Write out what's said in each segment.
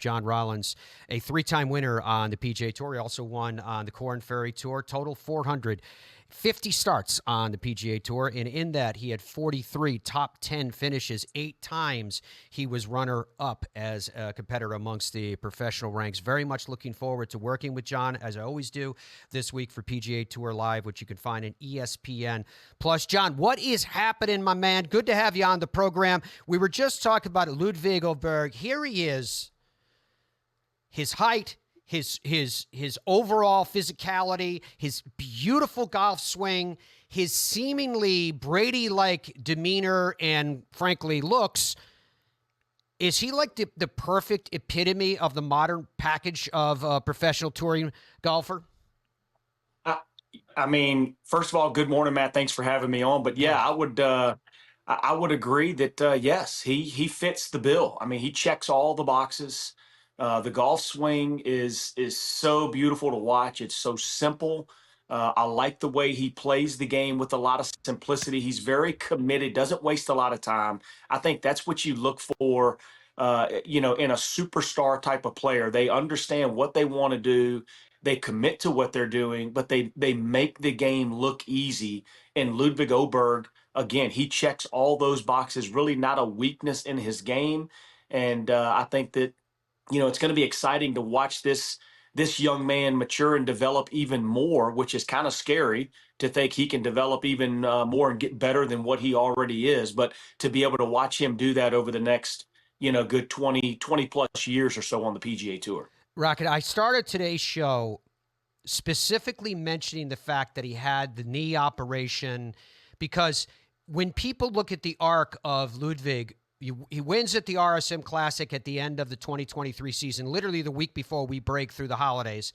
John Rollins, a 3-time winner on the PGA Tour. He also won on the Corn Ferry Tour, total 450 starts on the PGA Tour, and in that he had 43 top 10 finishes. 8 times he was runner-up as a competitor amongst the professional ranks. Very much looking forward to working with John, as I always do, this week for PGA Tour Live, which you can find in ESPN+. John, what is happening, my man? Good to have you on the program. We were just talking about Ludvig Åberg. Here he is. His height, his overall physicality, his beautiful golf swing, his seemingly Brady-like demeanor and, frankly, looks. Is he like the perfect epitome of the modern package of a professional touring golfer? I mean, first of all, good morning, Matt. Thanks for having me on. But yeah, I would agree that yes, he fits the bill. I mean, he checks all the boxes. The golf swing is so beautiful to watch. It's so simple. I like the way he plays the game with a lot of simplicity. He's very committed, doesn't waste a lot of time. I think that's what you look for, in a superstar type of player. They understand what they want to do. They commit to what they're doing, but they make the game look easy. And Ludvig Åberg, again, he checks all those boxes, really not a weakness in his game. And I think that, it's going to be exciting to watch this young man mature and develop even more, which is kind of scary to think he can develop even more and get better than what he already is. But to be able to watch him do that over the next, good 20 plus years or so on the PGA Tour. Rocket, I started today's show specifically mentioning the fact that he had the knee operation, because when people look at the arc of Ludvig, he wins at the RSM Classic at the end of the 2023 season, literally the week before we break through the holidays.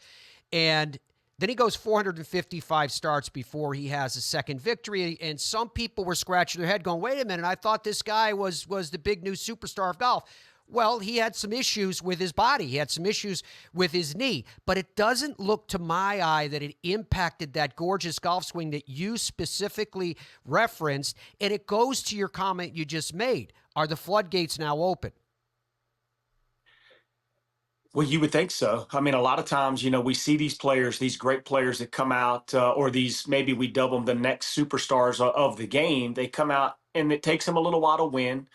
And then he goes 455 starts before he has a second victory. And some people were scratching their head going, wait a minute, I thought this guy was the big new superstar of golf. Well, he had some issues with his body. He had some issues with his knee. But it doesn't look to my eye that it impacted that gorgeous golf swing that you specifically referenced. And it goes to your comment you just made. Are the floodgates now open? Well, you would think so. I mean, a lot of times, we see these players, these great players that come out, or these, maybe we dub them the next superstars of the game. They come out and it takes them a little while to win.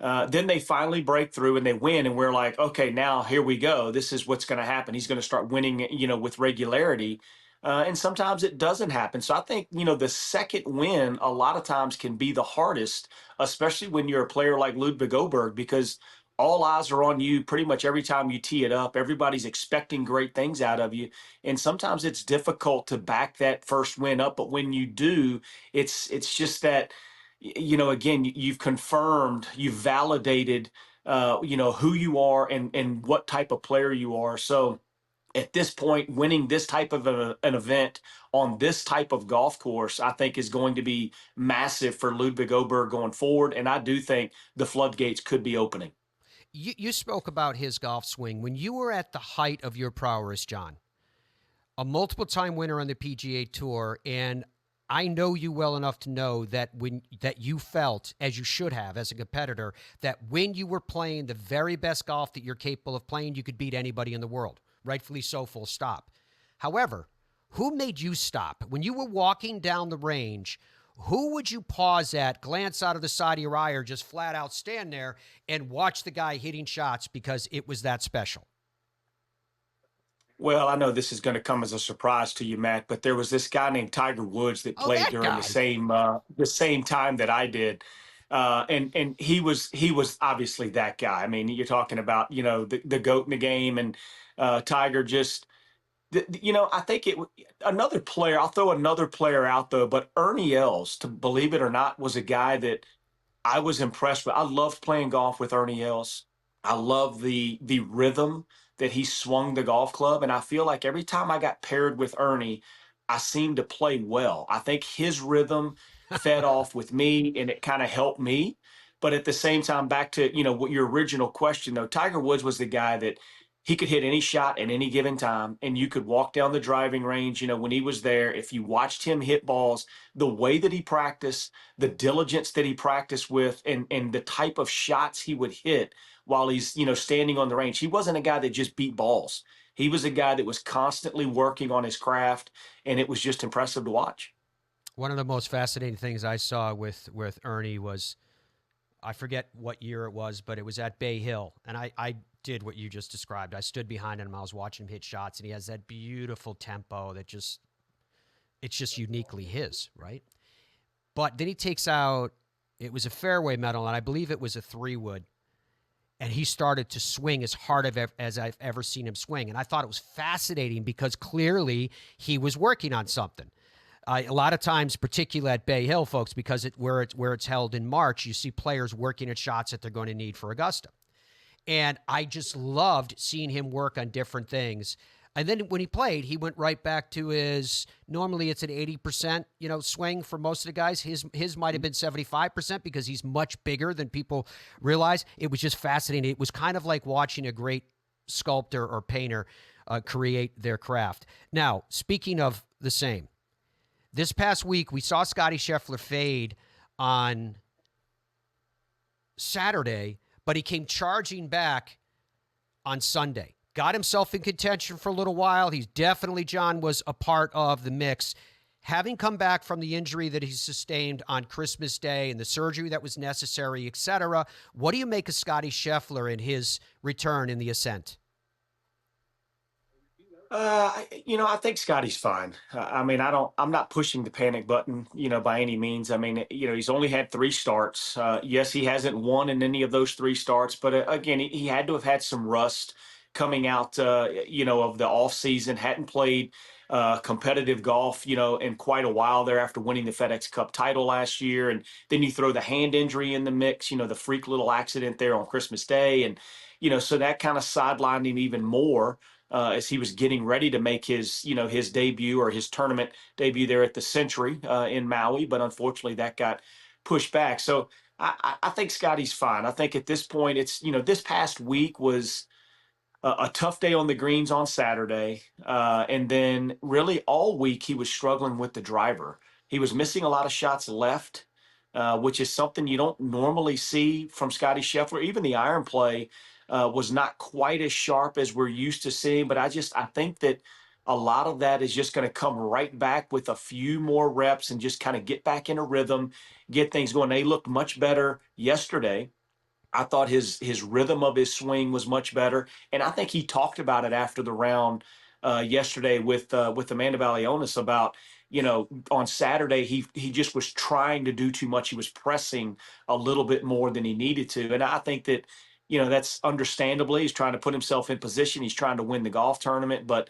Then they finally break through and they win, and we're like, okay, now here we go. This is what's going to happen. He's going to start winning, with regularity. And sometimes it doesn't happen. So I think, the second win a lot of times can be the hardest, especially when you're a player like Ludvig Åberg, because all eyes are on you pretty much every time you tee it up. Everybody's expecting great things out of you. And sometimes it's difficult to back that first win up. But when you do, it's just that, again, you've confirmed, you've validated, who you are and what type of player you are. So at this point, winning this type of an event on this type of golf course, I think is going to be massive for Ludvig Åberg going forward. And I do think the floodgates could be opening. You spoke about his golf swing. When you were at the height of your prowess, John, a multiple-time winner on the PGA Tour, and I know you well enough to know that that you felt, as you should have as a competitor, that when you were playing the very best golf that you're capable of playing, you could beat anybody in the world. Rightfully so, full stop. However, who made you stop? When you were walking down the range, who would you pause at, glance out of the side of your eye, or just flat out stand there and watch the guy hitting shots because it was that special? Well, I know this is going to come as a surprise to you, Matt, but there was this guy named Tiger Woods that played during the same time that I did. And he was obviously that guy. I mean, you're talking about, the GOAT in the game, and Tiger just, I think another player, I'll throw another player out though, but Ernie Els, to believe it or not, was a guy that I was impressed with. I loved playing golf with Ernie Els. I love the rhythm that he swung the golf club. And I feel like every time I got paired with Ernie, I seemed to play well. I think his rhythm fed off with me, and it kind of helped me. But at the same time, back to, what your original question though, Tiger Woods was the guy that he could hit any shot at any given time, and you could walk down the driving range. When he was there, if you watched him hit balls, the way that he practiced, the diligence that he practiced with, and the type of shots he would hit while he's, standing on the range. He wasn't a guy that just beat balls. He was a guy that was constantly working on his craft, and it was just impressive to watch. One of the most fascinating things I saw with Ernie was, I forget what year it was, but it was at Bay Hill, and I did what you just described. I stood behind him. I was watching him hit shots, and he has that beautiful tempo that it's just uniquely his, right? But then he takes out, it was a fairway metal, and I believe it was a 3-wood, and he started to swing as hard as I've ever seen him swing. And I thought it was fascinating because clearly he was working on something. A lot of times, particularly at Bay Hill, folks, because where it's held in March, you see players working at shots that they're going to need for Augusta. And I just loved seeing him work on different things. And then when he played, he went right back to normally it's an 80%, swing for most of the guys. His might have been 75% because he's much bigger than people realize. It was just fascinating. It was kind of like watching a great sculptor or painter create their craft. Now, speaking of the same, this past week, we saw Scottie Scheffler fade on Saturday, but he came charging back on Sunday. Got himself in contention for a little while. He's definitely, John, was a part of the mix. Having come back from the injury that he sustained on Christmas Day and the surgery that was necessary, etc., what do you make of Scottie Scheffler and his return in the ascent? I think Scottie's fine. I'm not pushing the panic button, by any means. He's only had 3 starts. Yes, he hasn't won in any of those 3 starts, but again, he had to have had some rust coming out, of the off season. Hadn't played competitive golf, in quite a while there after winning the FedEx Cup title last year. And then you throw the hand injury in the mix, the freak little accident there on Christmas Day. And, so that kind of sidelined him even more. As he was getting ready to make his debut or his tournament debut there at the Century in Maui, but unfortunately that got pushed back. So I think Scottie's fine. I think at this point, it's this past week was a tough day on the greens on Saturday, and then really all week he was struggling with the driver. He was missing a lot of shots left, which is something you don't normally see from Scottie Scheffler. Even the iron play was not quite as sharp as we're used to seeing, but I think that a lot of that is just going to come right back with a few more reps and just kind of get back in a rhythm, get things going. They looked much better yesterday. I thought his rhythm of his swing was much better, and I think he talked about it after the round yesterday with Amanda Balionis about, on Saturday he just was trying to do too much. He was pressing a little bit more than he needed to, and I think that that's understandably. He's trying to put himself in position. He's trying to win the golf tournament. But,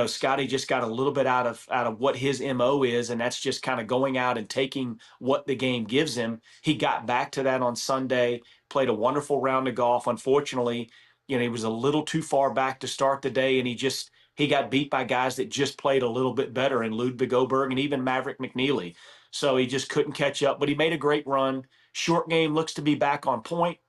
Scottie just got a little bit out of what his MO is, and that's just kind of going out and taking what the game gives him. He got back to that on Sunday, played a wonderful round of golf. Unfortunately, he was a little too far back to start the day, and he got beat by guys that just played a little bit better, and Ludvig Åberg and even Maverick McNeely. So he just couldn't catch up, but he made a great run. Short game looks to be back on point.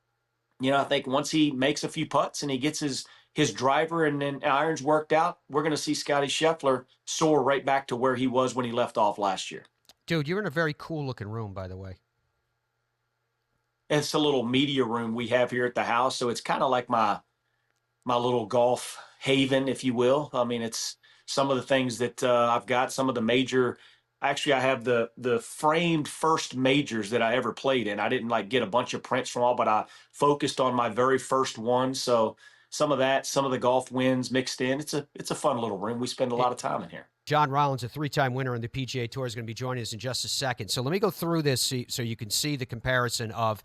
I think once he makes a few putts and he gets his driver and then irons worked out, we're going to see Scottie Scheffler soar right back to where he was when he left off last year. Dude, you're in a very cool-looking room, by the way. It's a little media room we have here at the house, so it's kind of like my little golf haven, if you will. It's some of the things that I've got, some of the major. Actually, I have the framed first majors that I ever played in. I didn't get a bunch of prints from all, but I focused on my very first one. So some of the golf wins mixed in. It's a fun little room. We spend a lot of time in here. John Rollins, a 3-time winner in the PGA Tour, is going to be joining us in just a second. So let me go through this so you can see the comparison of,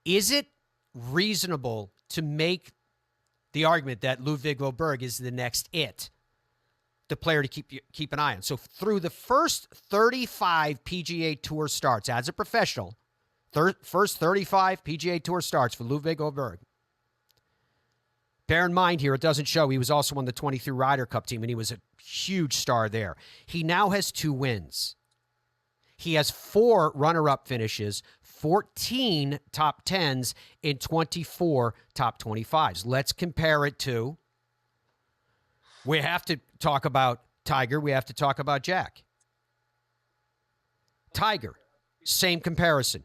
is it reasonable to make the argument that Ludvig Åberg is the next the player to keep an eye on? So through the first 35 PGA Tour starts as a professional, first 35 PGA Tour starts for Ludvig Åberg. Bear in mind here, it doesn't show he was also on the 23 Ryder Cup team, and he was a huge star there. He now has 2 wins. He has 4 runner-up finishes, 14 top 10s, and 24 top 25s. Let's compare it to, we have to talk about Tiger. We have to talk about Jack. Tiger, same comparison.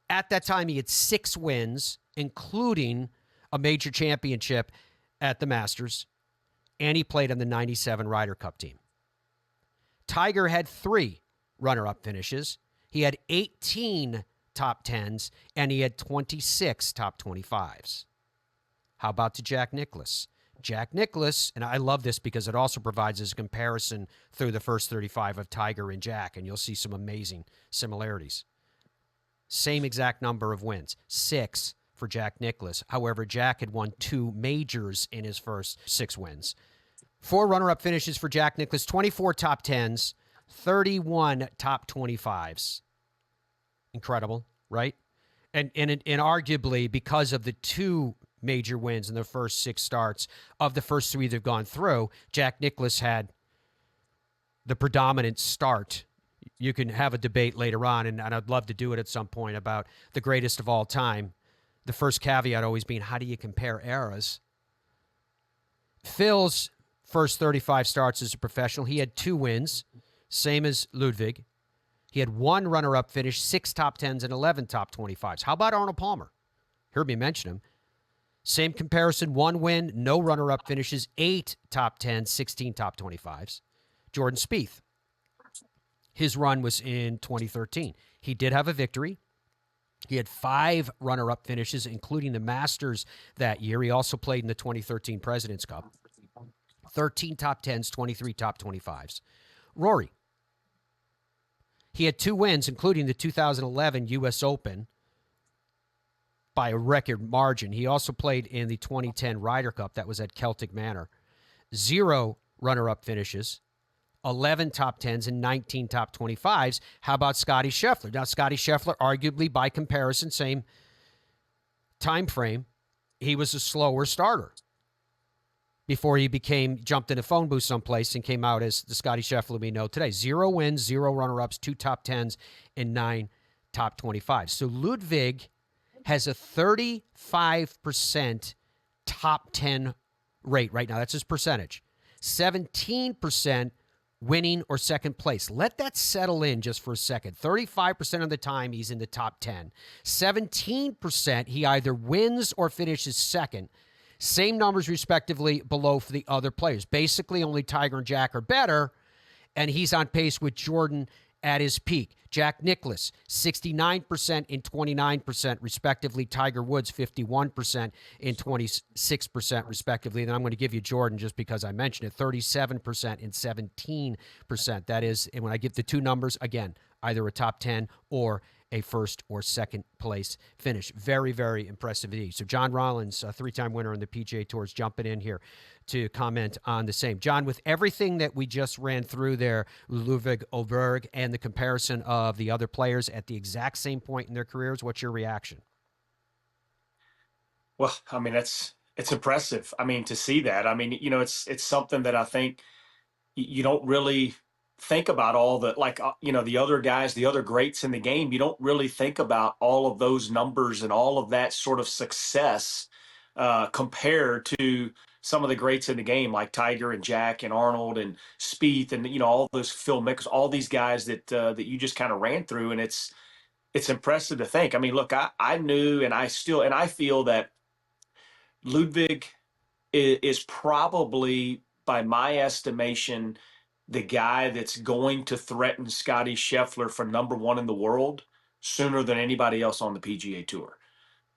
At that time, he had 6 wins, including a major championship at the Masters, and he played on the 97 Ryder Cup team. Tiger had 3 runner-up finishes. He had 18 top 10s, and he had 26 top 25s. How about to Jack Nicklaus? Jack Nicklaus, and I love this because it also provides us a comparison through the first 35 of Tiger and Jack, and you'll see some amazing similarities. Same exact number of wins, 6 for Jack Nicklaus. However, Jack had won 2 majors in his first 6 wins. 4 runner-up finishes for Jack Nicklaus, 24 top 10s, 31 top 25s. Incredible, right? And arguably, because of the 2 major wins in the first 6 starts of the first 3 that have gone through, Jack Nicklaus had the predominant start. You can have a debate later on, and I'd love to do it at some point, about the greatest of all time. The first caveat always being, how do you compare eras? Phil's first 35 starts as a professional, he had 2 wins, same as Ludvig. He had 1 runner-up finish, 6 top 10s, and 11 top 25s. How about Arnold Palmer? Heard me mention him. Same comparison, 1 win, no runner-up finishes, 8 top 10s, 16 top 25s. Jordan Spieth. His run was in 2013. He did have a victory. He had 5 runner-up finishes, including the Masters that year. He also played in the 2013 President's Cup. 13 top 10s, 23 top 25s. Rory. He had 2 wins, including the 2011 U.S. Open by a record margin. He also played in the 2010 Ryder Cup that was at Celtic Manor. 0 runner-up finishes, 11 top 10s, and 19 top 25s. How about Scottie Scheffler? Now, Scottie Scheffler, arguably by comparison, same time frame, he was a slower starter before he jumped in a phone booth someplace and came out as the Scottie Scheffler we know today. 0 wins, 0 runner-ups, 2 top 10s, and 9 top 25s. So Ludvig has a 35% top 10 rate right now. That's his percentage. 17% winning or second place. Let that settle in just for a second. 35% of the time he's in the top 10. 17% he either wins or finishes second. Same numbers respectively below for the other players. Basically, only Tiger and Jack are better, and he's on pace with Jordan at his peak. Jack Nicklaus, 69% and 29% respectively. Tiger Woods, 51% and 26% respectively. And I'm going to give you Jordan just because I mentioned it, 37% and 17%. That is, and when I give the 2 numbers, again, either a top 10 or a first or second place finish. Very, very impressive indeed. So John Rollins, a 3-time winner on the PGA Tour, is jumping in here to comment on the same. John, with everything that we just ran through there, Ludvig Åberg, and the comparison of the other players at the exact same point in their careers, what's your reaction? Well, I mean, it's impressive. I mean, to see that, I mean, it's something that I think you don't really think about all the, like, the other guys, the other greats in the game. You don't really think about all of those numbers and all of that sort of success compared to some of the greats in the game, like Tiger and Jack and Arnold and Spieth and, all those Phil Mickelson, all these guys that you just kind of ran through. And it's impressive to think. I mean, look, I knew, and I feel that Ludvig is probably, by my estimation, the guy that's going to threaten Scottie Scheffler for number 1 in the world sooner than anybody else on the PGA Tour.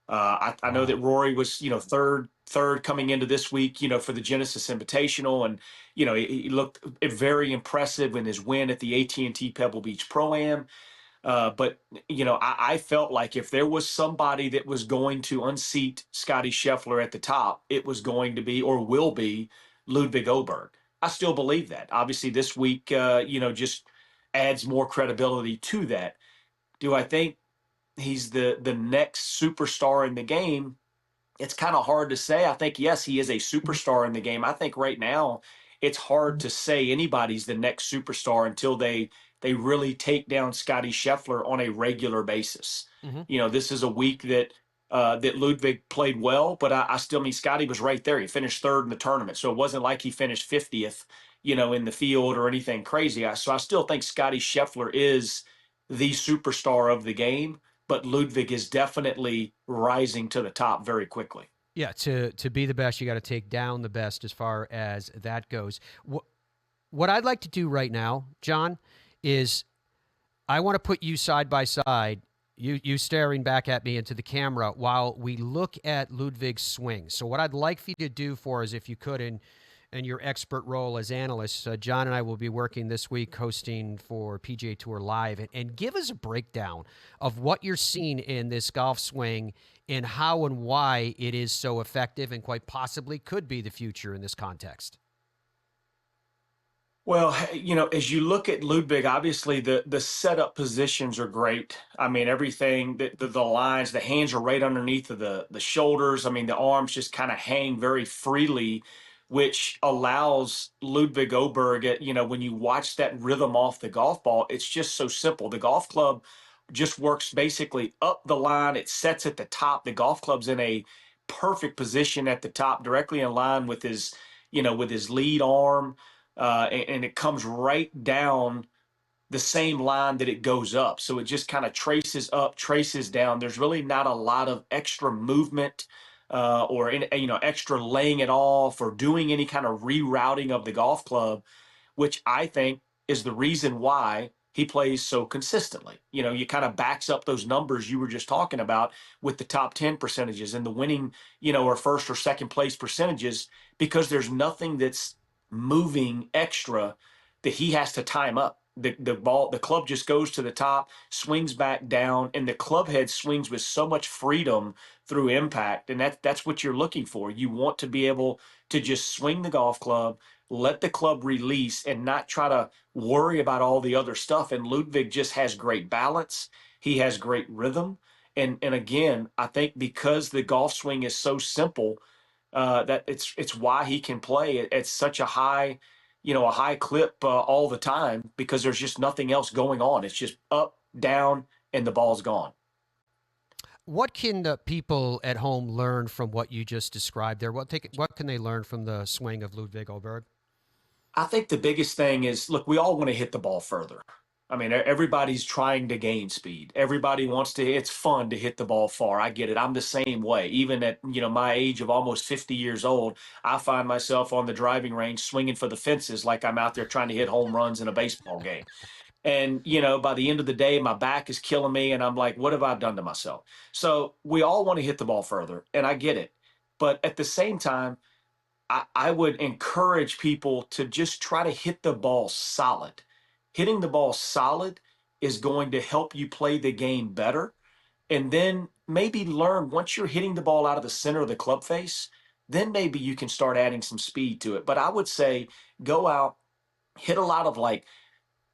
I know that Rory was, third coming into this week, for the Genesis Invitational, and he looked very impressive in his win at the AT&T Pebble Beach Pro-Am. But I felt like if there was somebody that was going to unseat Scottie Scheffler at the top, it was going to be, or will be, Ludvig Åberg. I still believe that. Obviously, this week, just adds more credibility to that. Do I think he's the next superstar in the game? It's kind of hard to say. I think, yes, he is a superstar in the game. I think right now, it's hard to say anybody's the next superstar until they really take down Scottie Scheffler on a regular basis. Mm-hmm. This is a week that Ludvig played well, but I still mean Scottie was right there. He finished third in the tournament, so it wasn't like he finished 50th, in the field or anything crazy. So I still think Scottie Scheffler is the superstar of the game, but Ludvig is definitely rising to the top very quickly. Yeah, to be the best, you got to take down the best as far as that goes. What I'd like to do right now, John, is I want to put you side by side, you staring back at me into the camera while we look at Ludvig's swing. So what I'd like for you to do for us, if you could, in your expert role as analyst, John and I will be working this week hosting for PGA Tour Live, and give us a breakdown of what you're seeing in this golf swing and how and why it is so effective and quite possibly could be the future in this context. Well, as you look at Ludvig, obviously the setup positions are great. I mean, everything, the lines, the hands are right underneath of the shoulders. I mean, the arms just kind of hang very freely, which allows Ludvig Åberg, when you watch that rhythm off the golf ball, it's just so simple. The golf club just works basically up the line. It sets at the top. The golf club's in a perfect position at the top, directly in line with his lead arm. And it comes right down the same line that it goes up. So it just kind of traces up, traces down. There's really not a lot of extra movement or extra laying it off or doing any kind of rerouting of the golf club, which I think is the reason why he plays so consistently. You kind of backs up those numbers you were just talking about with the top 10 percentages and the winning, or first or second place percentages, because there's nothing that's moving extra that he has to time up. The club just goes to the top, swings back down, and the club head swings with so much freedom through impact. And that's what you're looking for. You want to be able to just swing the golf club, let the club release, and not try to worry about all the other stuff. And Ludvig just has great balance. He has great rhythm. And again, I think because the golf swing is so simple, that it's why he can play at such a high clip all the time, because there's just nothing else going on. It's just up, down, and the ball's gone. What can the people at home learn from what you just described there? What can they learn from the swing of Ludvig Åberg? I think the biggest thing is, look, we all want to hit the ball further. I mean, everybody's trying to gain speed. Everybody wants to, it's fun to hit the ball far. I get it. I'm the same way. Even at, my age of almost 50 years old, I find myself on the driving range swinging for the fences like I'm out there trying to hit home runs in a baseball game. And, by the end of the day, my back is killing me. And I'm like, what have I done to myself? So we all want to hit the ball further. And I get it. But at the same time, I would encourage people to just try to hit the ball solid. Hitting the ball solid is going to help you play the game better. And then maybe learn, once you're hitting the ball out of the center of the club face, then maybe you can start adding some speed to it. But I would say go out, hit a lot of,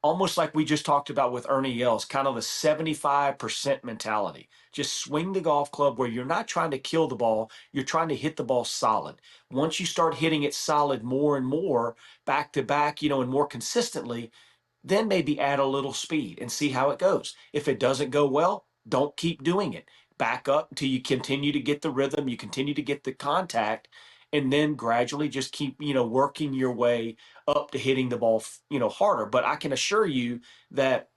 almost like we just talked about with Ernie Els, kind of a 75% mentality. Just swing the golf club where you're not trying to kill the ball, you're trying to hit the ball solid. Once you start hitting it solid more and more, back to back, and more consistently, then maybe add a little speed and see how it goes. If it doesn't go well, don't keep doing it. Back up until you continue to get the rhythm, you continue to get the contact, and then gradually just keep, working your way up to hitting the ball, harder. But I can assure you that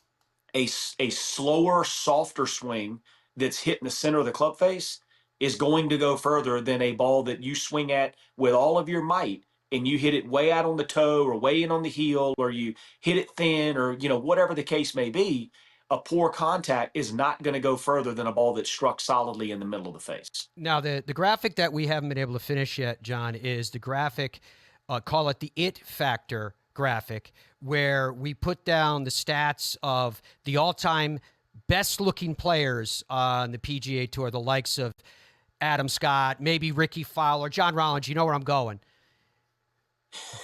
a slower, softer swing that's hitting the center of the club face is going to go further than a ball that you swing at with all of your might and you hit it way out on the toe or way in on the heel, or you hit it thin, or, whatever the case may be. A poor contact is not going to go further than a ball that's struck solidly in the middle of the face. Now, the graphic that we haven't been able to finish yet, John, is the graphic, call it the it factor graphic, where we put down the stats of the all-time best-looking players on the PGA Tour, the likes of Adam Scott, maybe Ricky Fowler, John Rollins. You know where I'm going.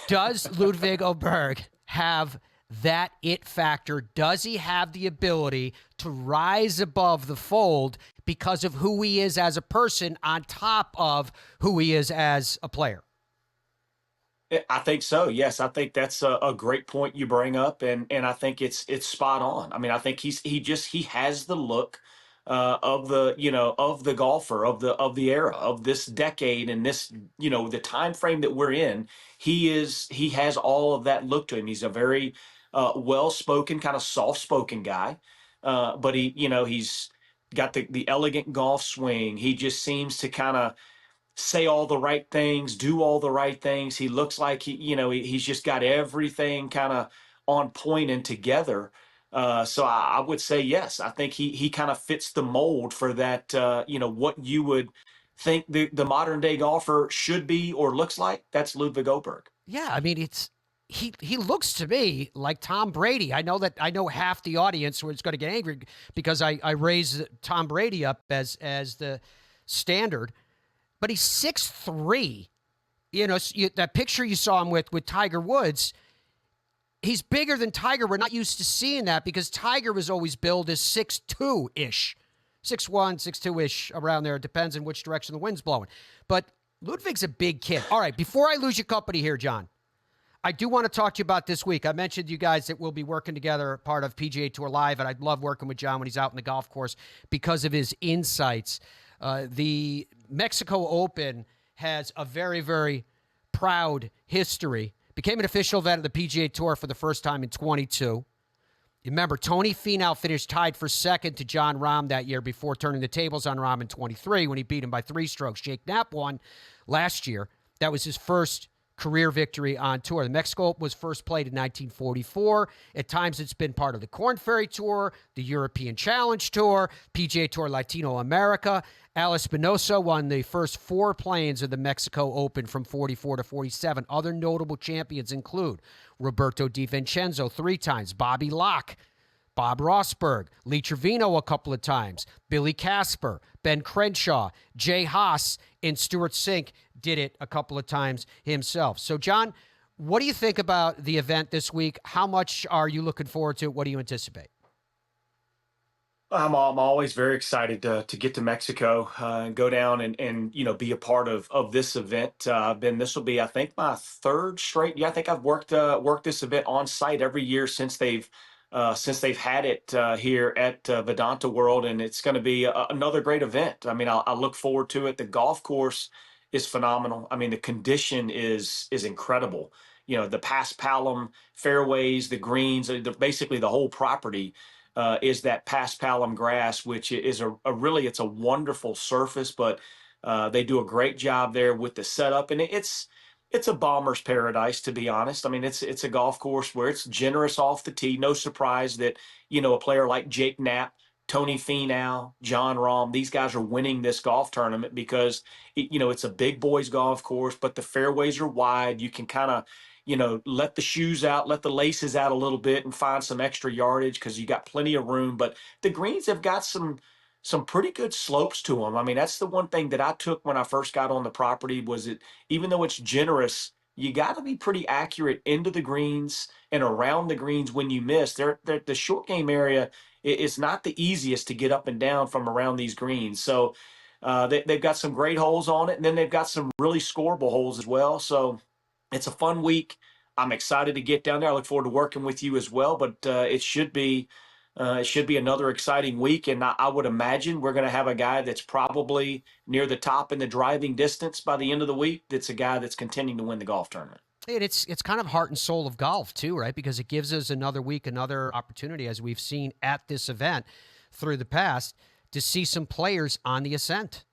Does Ludvig Åberg have that it factor? Does he have the ability to rise above the fold because of who he is as a person on top of who he is as a player? I think so. Yes, I think that's a great point you bring up, and I think it's spot on. I mean, I think he has the look of the of the golfer of the era of this decade and this the time frame that we're in. He has all of that look to him. He's a very well spoken, kind of soft spoken guy, but he's got the elegant golf swing. He just seems to kind of say all the right things, do all the right things. He looks like he's just got everything kind of on point and together. So I would say yes. I think he kind of fits the mold for that. What you would think the modern day golfer should be or looks like. That's Ludvig Åberg. Yeah, I mean, he looks to me like Tom Brady. I know half the audience was going to get angry because I raised Tom Brady up as the standard, but he's 6'3". That picture you saw him with Tiger Woods, he's bigger than Tiger. We're not used to seeing that because Tiger was always billed as 6'2"-ish. 6'1", 6'2"-ish, around there. It depends on which direction the wind's blowing. But Ludwig's a big kid. All right, before I lose your company here, John, I do want to talk to you about this week. I mentioned you guys that we'll be working together, part of PGA Tour Live, and I love working with John when he's out in the golf course because of his insights. The Mexico Open has a very, very proud history. Became an official event of the PGA Tour for the first time in 22. Remember, Tony Finau finished tied for second to Jon Rahm that year before turning the tables on Rahm in 23 when he beat him by 3 strokes. Jake Knapp won last year. That was his first career victory on tour. The Mexico Open was first played in 1944. At times, it's been part of the Korn Ferry Tour, the European Challenge Tour, PGA Tour Latino America. Al Espinosa won the first 4 planes of the Mexico Open from 44 to 47. Other notable champions include Roberto Di Vincenzo 3 times, Bobby Locke, Bob Rosberg, Lee Trevino a couple of times, Billy Casper, Ben Crenshaw, Jay Haas, and Stuart Sink did it a couple of times himself. So, John, what do you think about the event this week? How much are you looking forward to it? What do you anticipate? I'm always very excited to get to Mexico and go down and be a part of this event. This will be, I think, my 3rd straight. Yeah, I think I've worked this event on site every year since they've had it here at Vedanta World, and it's going to be another great event. I mean, I look forward to it. The golf course is phenomenal. I mean, the condition is incredible. The paspalum fairways, the greens, basically the whole property is that paspalum grass, which is a really, it's a wonderful surface, but they do a great job there with the setup, and it's a bomber's paradise, to be honest. I mean, it's a golf course where it's generous off the tee. No surprise that a player like Jake Knapp, Tony Finau, Jon Rahm, these guys are winning this golf tournament because it's a big boys golf course, but the fairways are wide. You can kind of let the shoes out, let the laces out a little bit and find some extra yardage because you got plenty of room. But the greens have got some pretty good slopes to them. I mean, that's the one thing that I took when I first got on the property was that even though it's generous, you got to be pretty accurate into the greens and around the greens when you miss. The short game area is not the easiest to get up and down from around these greens. So they've got some great holes on it, and then they've got some really scoreable holes as well. So it's a fun week. I'm excited to get down there. I look forward to working with you as well. But it should be another exciting week, and I would imagine we're going to have a guy that's probably near the top in the driving distance by the end of the week. That's a guy that's continuing to win the golf tournament. And it's kind of heart and soul of golf too, right? Because it gives us another week, another opportunity, as we've seen at this event through the past, to see some players on the ascent.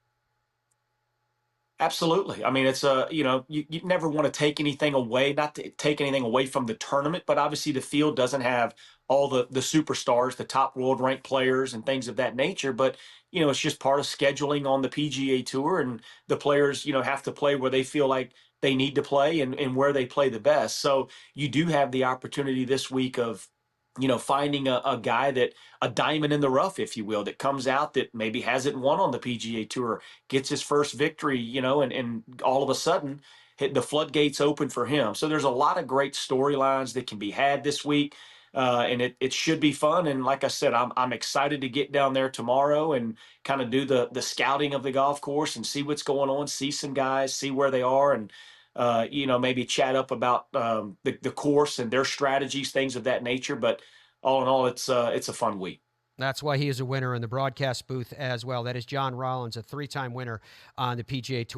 Absolutely. I mean, it's you never want to take anything away, not to take anything away from the tournament, but obviously the field doesn't have all the superstars, the top world ranked players and things of that nature. But, it's just part of scheduling on the PGA Tour, and the players, have to play where they feel like they need to play and where they play the best. So you do have the opportunity this week of, finding a guy that a diamond in the rough, if you will, that comes out that maybe hasn't won on the PGA Tour, gets his first victory, and all of a sudden the floodgates open for him. So there's a lot of great storylines that can be had this week. And it should be fun. And like I said, I'm excited to get down there tomorrow and kind of do the scouting of the golf course and see what's going on, see some guys, see where they are. And maybe chat up about the course and their strategies, things of that nature. But all in all, it's a fun week. That's why he is a winner in the broadcast booth as well. That is John Rollins, a 3-time winner on the PGA Tour.